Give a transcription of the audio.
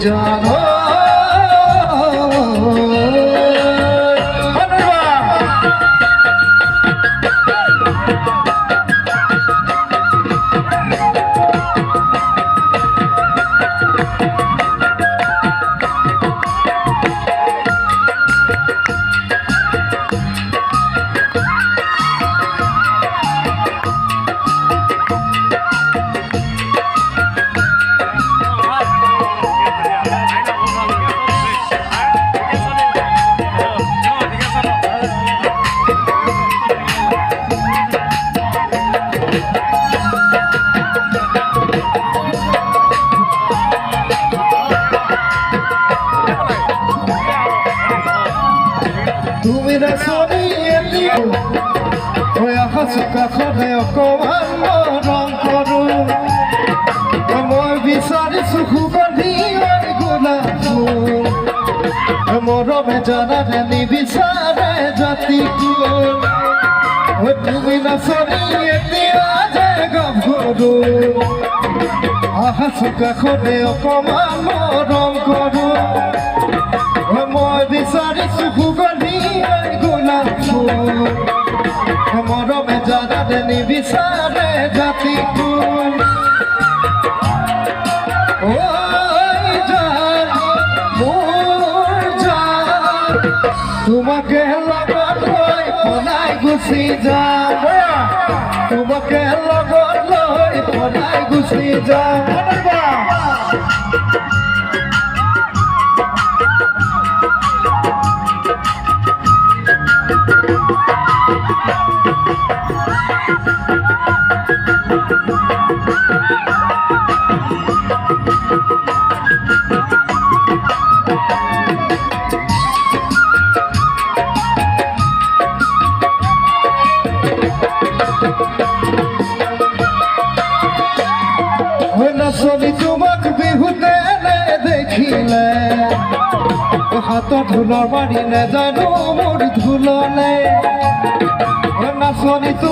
জানো তুমি ৰাসনি এলি ওয়া হাসুকা খনে অকমান মৰম কৰু মই বিচাৰিছো সুগন্ধি গোলাপ মৰমে জানানে নিবিচাৰে জাতি তুমি নাচনি এতিয়া যে গাভৰু হাসুকা খনে অকমান মৰম কৰো মই বিচাৰিছো সুগন্ধি গোলাপ মৰমে জানানে নিবিচাৰে জাতি কোন তোমাকে লগত লৈ পলাই গুচি যাম তোমাকে লগত লৈ পলাই গুচি যাম নাচনি তোমাক বিহুতে দেখিলে হাতত ঢোলৰ মাৰি নেজানো মোৰ ঢোললে নাচনি তোমাক